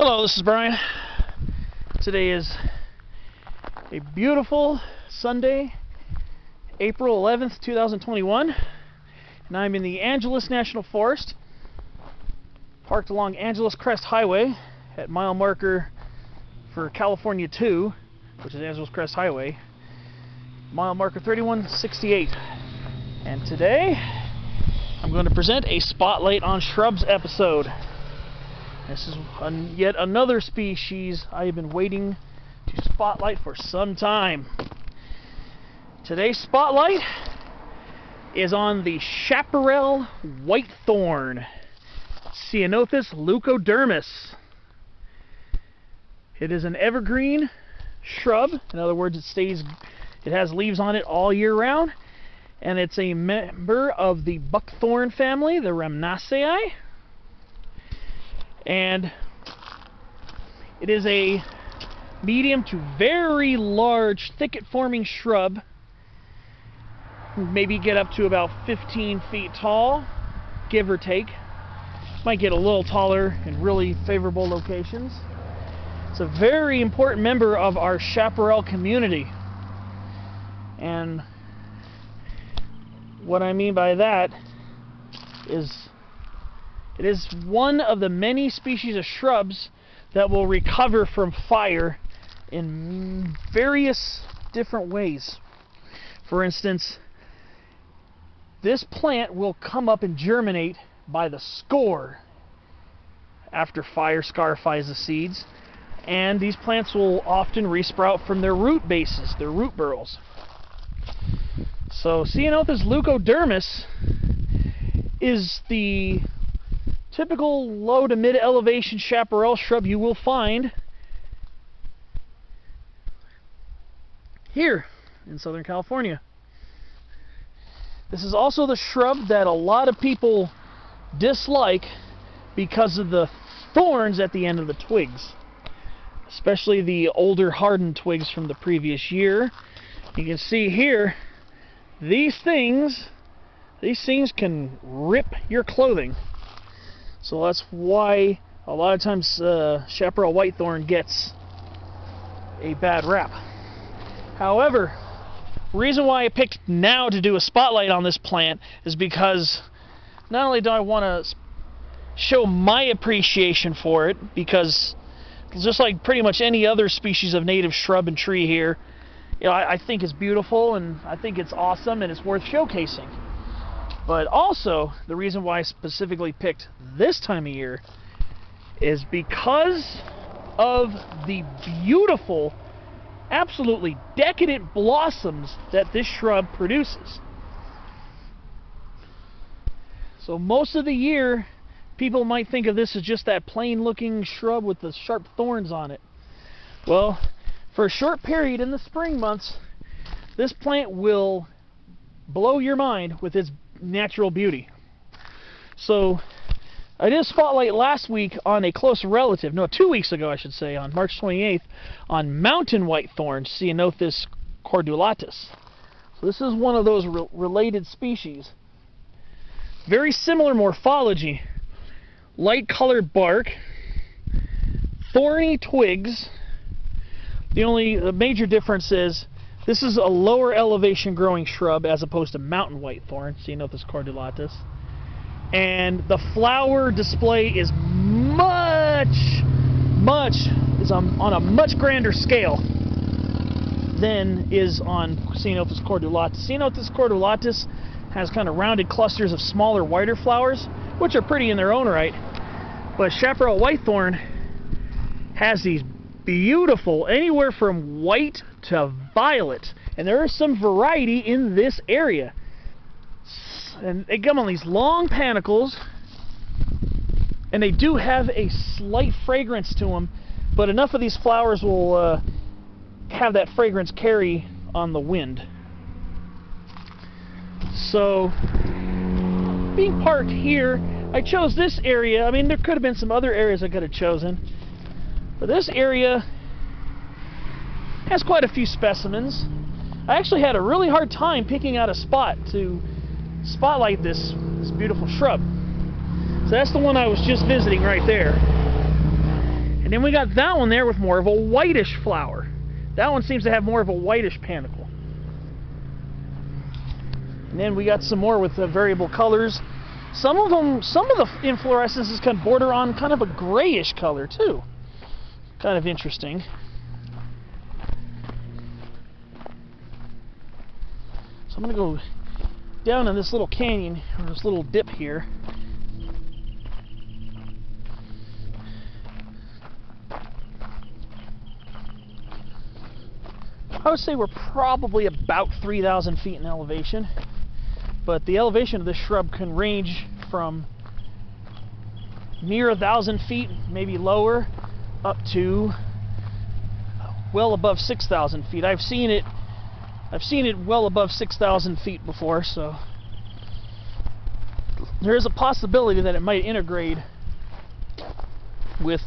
Hello, this is Brian. Today is a beautiful Sunday, April 11th, 2021, and I'm in the Angeles National Forest, parked along Angeles Crest Highway at mile marker for California 2, which is Angeles Crest Highway, mile marker 3168. And today, I'm going to present a Spotlight on Shrubs episode. This is yet another species I have been waiting to spotlight for some time. Today's spotlight is on the Chaparral Whitethorn, Ceanothus leucodermis. It is an evergreen shrub. In other words, it has leaves on it all year round, and it's a member of the Buckthorn family, the Rhamnaceae. And it is a medium to very large thicket-forming shrub. Maybe get up to about 15 feet tall, give or take. Might get a little taller in really favorable locations. It's a very important member of our chaparral community. And what I mean by that is it is one of the many species of shrubs that will recover from fire in various different ways. For instance, this plant will come up and germinate by the score after fire scarifies the seeds, and these plants will often resprout from their root bases, their root burrows. So Ceanothus leucodermis is the typical low to mid elevation chaparral shrub you will find here in Southern California. This is also the shrub that a lot of people dislike because of the thorns at the end of the twigs, especially the older hardened twigs from the previous year. You can see here, these things can rip your clothing. So that's why a lot of times Chaparral Whitethorn gets a bad rap. However, the reason why I picked now to do a spotlight on this plant is because not only do I want to show my appreciation for it, because just like pretty much any other species of native shrub and tree here, I think it's beautiful and I think it's awesome and it's worth showcasing. But also, the reason why I specifically picked this time of year is because of the beautiful, absolutely decadent blossoms that this shrub produces. So most of the year, people might think of this as just that plain looking shrub with the sharp thorns on it. Well, for a short period in the spring months, this plant will blow your mind with its natural beauty. So I did a spotlight last week on a close relative, no, 2 weeks ago I should say, on March 28th, on mountain whitethorn, Ceanothus cordulatus. So this is one of those related species. Very similar morphology. Light colored bark, thorny twigs. The major difference is this is a lower elevation growing shrub as opposed to mountain whitethorn, Ceanothus cordulatus. And the flower display is on a much grander scale than is on Ceanothus cordulatus. Ceanothus cordulatus has kind of rounded clusters of smaller, whiter flowers, which are pretty in their own right. But Chaparral Whitethorn has these beautiful, anywhere from white to violet, and there is some variety in this area. And they come on these long panicles, and they do have a slight fragrance to them, but enough of these flowers will have that fragrance carry on the wind. So, being parked here, I chose this area. I mean, there could have been some other areas I could have chosen, but this area has quite a few specimens. I actually had a really hard time picking out a spot to spotlight this beautiful shrub. So that's the one I was just visiting right there. And then we got that one there with more of a whitish flower. That one seems to have more of a whitish panicle. And then we got some more with variable colors. Some of the inflorescences can border on kind of a grayish color too. Kind of interesting. So I'm going to go down in this little canyon, or this little dip here. I would say we're probably about 3,000 feet in elevation, but the elevation of this shrub can range from near 1,000 feet, maybe lower, up to well above 6,000 feet. I've seen it well above 6,000 feet before, so there is a possibility that it might integrate with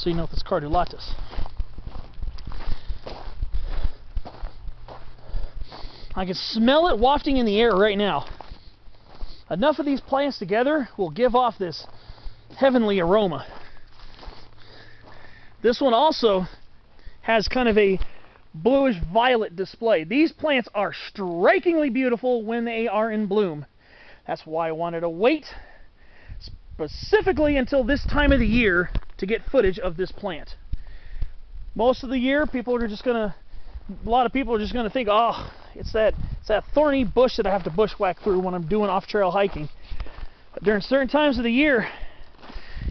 Ceanothus leucodermis. I can smell it wafting in the air right now. Enough of these plants together will give off this heavenly aroma. This one also has kind of a bluish violet display. These plants are strikingly beautiful when they are in bloom. That's why I wanted to wait specifically until this time of the year to get footage of this plant. Most of the year, a lot of people are just gonna think, oh, it's that thorny bush that I have to bushwhack through when I'm doing off-trail hiking. But during certain times of the year,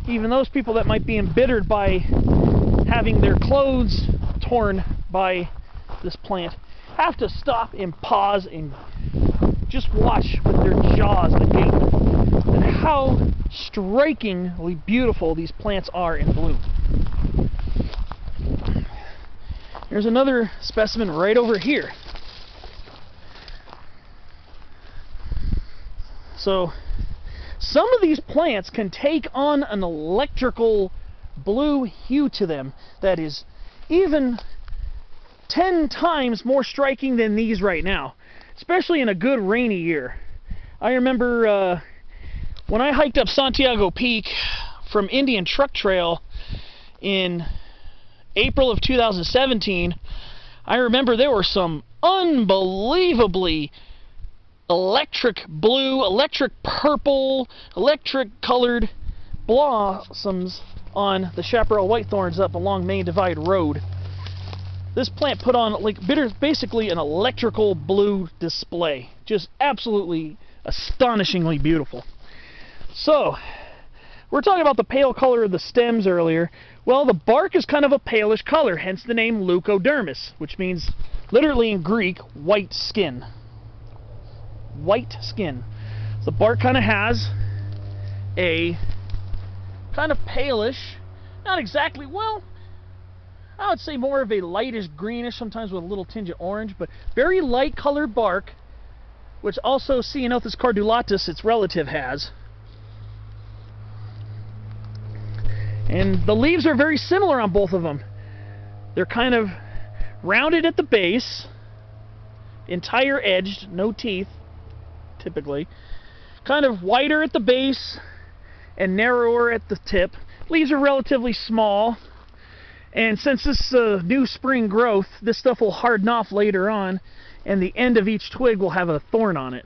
even those people that might be embittered by having their clothes torn by this plant have to stop and pause and just watch with their jaws agape at how strikingly beautiful these plants are in bloom. There's another specimen right over here. So some of these plants can take on an electrical blue hue to them that is even 10 times more striking than these right now, especially in a good rainy year. I remember when I hiked up Santiago Peak from Indian Truck Trail in April of 2017, I remember there were some unbelievably electric blue, electric purple, electric colored blossoms on the Chaparral Whitethorns up along Main Divide Road. This plant put on basically an electrical blue display. Just absolutely astonishingly beautiful. So, we're talking about the pale color of the stems earlier. Well, the bark is kind of a palish color, hence the name leucodermis, which means literally in Greek, white skin. White skin. The bark kind of has a kind of palish, not exactly, well, I would say more of a lightish greenish, sometimes with a little tinge of orange, but very light colored bark, which also Ceanothus leucodermis, its relative, has. And the leaves are very similar on both of them. They're kind of rounded at the base, entire edged, no teeth, typically. Kind of wider at the base and narrower at the tip. Leaves are relatively small. And since this new spring growth, this stuff will harden off later on, and the end of each twig will have a thorn on it.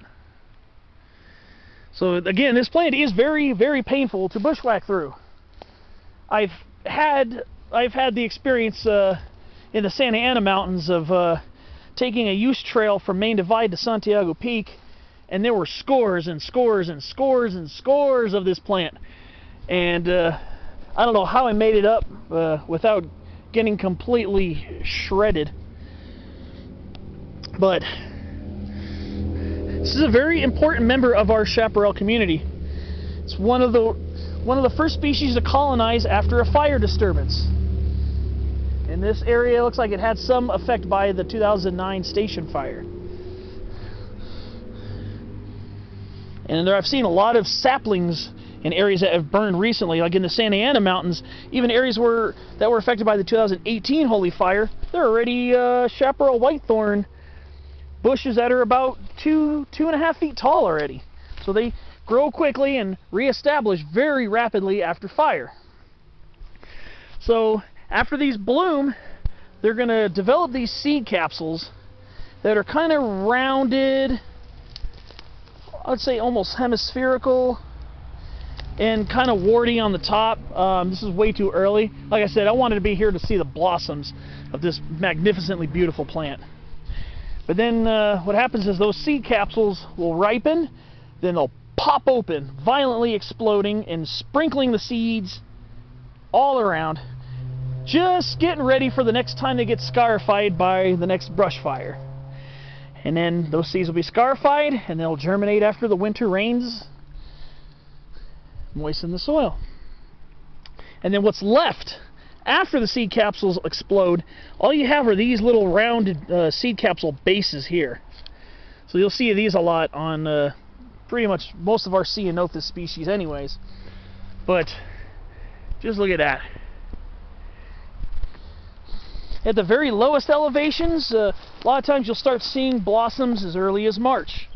So again, this plant is very, very painful to bushwhack through. I've had the experience in the Santa Ana Mountains of taking a use trail from Main Divide to Santiago Peak, and there were scores and scores and scores and scores of this plant. And I don't know how I made it up without getting completely shredded. But this is a very important member of our chaparral community. It's one of the first species to colonize after a fire disturbance. In this area, it looks like it had some effect by the 2009 station fire. And I've seen a lot of saplings in areas that have burned recently, like in the Santa Ana Mountains, even areas that were affected by the 2018 holy fire. There are already Chaparral Whitethorn bushes that are about 2.5 feet tall already. So they grow quickly and reestablish very rapidly after fire. So after these bloom, they're going to develop these seed capsules that are kind of rounded, I'd say almost hemispherical, and kind of warty on the top. This is way too early. Like I said, I wanted to be here to see the blossoms of this magnificently beautiful plant. But then what happens is those seed capsules will ripen, then they'll pop open, violently exploding and sprinkling the seeds all around, just getting ready for the next time they get scarified by the next brush fire. And then those seeds will be scarified and they'll germinate after the winter rains moisten the soil. And then what's left after the seed capsules explode, all you have are these little rounded seed capsule bases here. So you'll see these a lot on pretty much most of our Ceanothus species anyways. But just look at that. At the very lowest elevations, a lot of times you'll start seeing blossoms as early as March.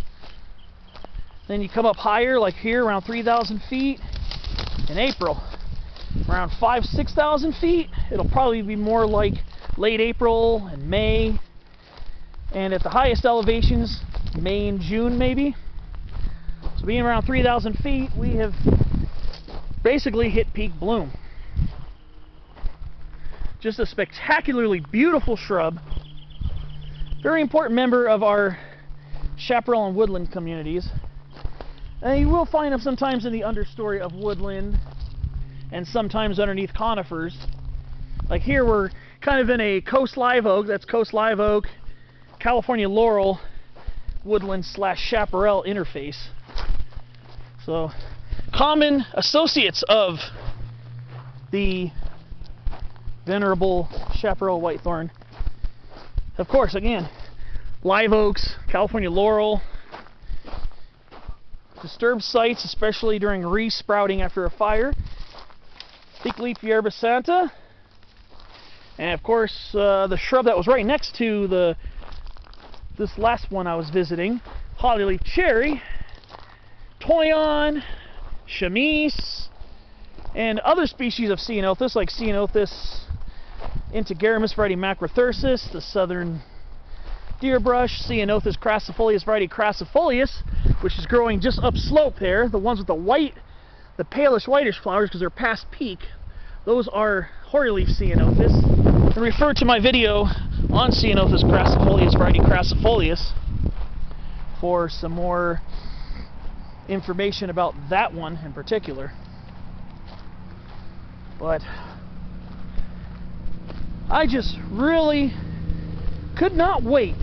Then you come up higher, like here, around 3,000 feet in April. Around 6,000 feet, it'll probably be more like late April and May. And at the highest elevations, May and June maybe. So being around 3,000 feet, we have basically hit peak bloom. Just a spectacularly beautiful shrub. Very important member of our chaparral and woodland communities. And you will find them sometimes in the understory of woodland and sometimes underneath conifers. Like here we're kind of in a coast live oak, that's coast live oak, California laurel, woodland / chaparral interface. So common associates of the venerable Chaparral Whitethorn. Of course, again, live oaks, California laurel. Disturbed sites, especially during re-sprouting after a fire. Thick-leaf yerba santa. And of course, the shrub that was right next to this last one I was visiting, hollyleaf cherry, toyon, chamise, and other species of Ceanothus, like Ceanothus leucodermis variety macrothyrsus, the southern deerbrush, Ceanothus crassifolius variety crassifolius, which is growing just upslope there. The ones with the white, the palish whitish flowers, because they're past peak, those are hoary-leaf Ceanothus. And refer to my video on Ceanothus crassifolius variety crassifolius for some more information about that one in particular. But I just really could not wait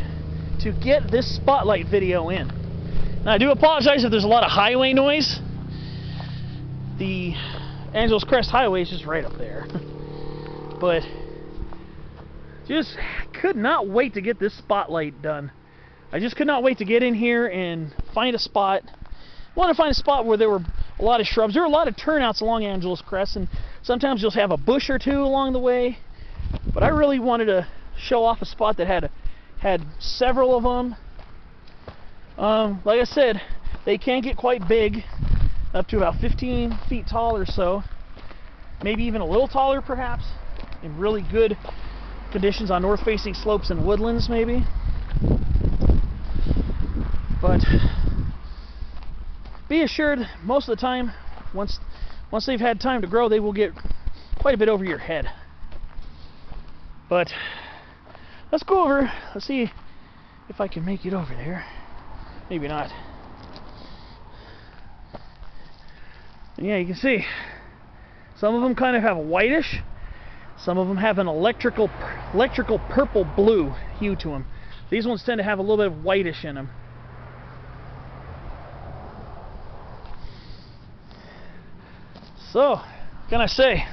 to get this spotlight video in. Now I do apologize if there's a lot of highway noise. The Angeles Crest Highway is just right up there. But just could not wait to get this spotlight done. I just could not wait to get in here and find a spot. I want to find a spot where there were a lot of shrubs. There are a lot of turnouts along Angeles Crest, and sometimes you'll have a bush or two along the way. But I really wanted to show off a spot that had several of them. Like I said, they can get quite big, up to about 15 feet tall or so, maybe even a little taller perhaps, in really good conditions on north-facing slopes and woodlands maybe. But be assured, most of the time, once they've had time to grow, they will get quite a bit over your head. But let's go over, let's see if I can make it over there. Maybe not. And yeah, you can see some of them kind of have a whitish, some of them have an electrical purple blue hue to them. These ones tend to have a little bit of whitish in them. So, what can I say?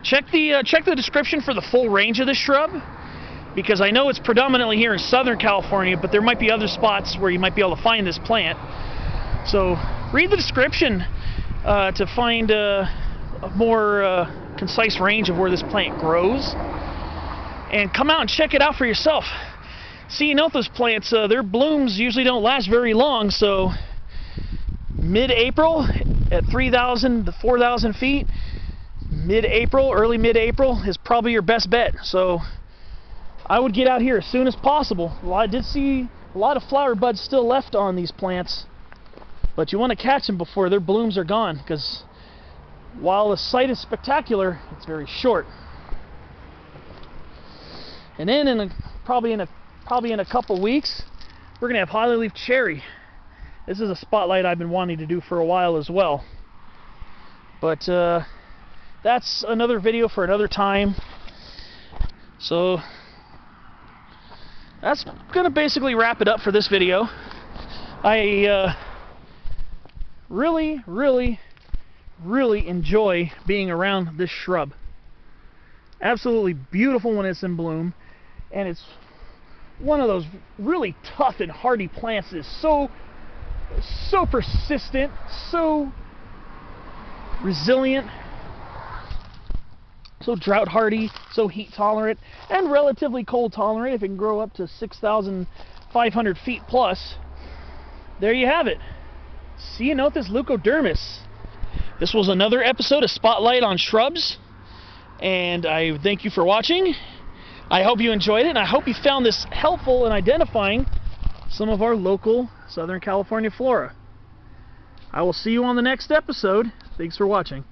Check the description for the full range of this shrub, because I know it's predominantly here in Southern California, but there might be other spots where you might be able to find this plant. So read the description to find a more concise range of where this plant grows, and come out and check it out for yourself. Ceanothus plants, their blooms usually don't last very long, so mid-April at 3,000 to 4,000 feet, mid-April, early mid-April is probably your best bet. So I would get out here as soon as possible. Well, I did see a lot of flower buds still left on these plants, but you want to catch them before their blooms are gone, because while the sight is spectacular, it's very short. And then probably in a couple weeks, we're gonna have hollyleaf cherry. This is a spotlight I've been wanting to do for a while as well. But that's another video for another time. So that's gonna basically wrap it up for this video. I really enjoy being around this shrub. Absolutely beautiful when it's in bloom, and it's one of those really tough and hardy plants that is so persistent, so resilient, so drought hardy, so heat tolerant, and relatively cold tolerant. If it can grow up to 6,500 feet plus, there you have it. Ceanothus leucodermis. This was another episode of Spotlight on Shrubs, and I thank you for watching. I hope you enjoyed it, and I hope you found this helpful in identifying some of our local Southern California flora. I will see you on the next episode. Thanks for watching.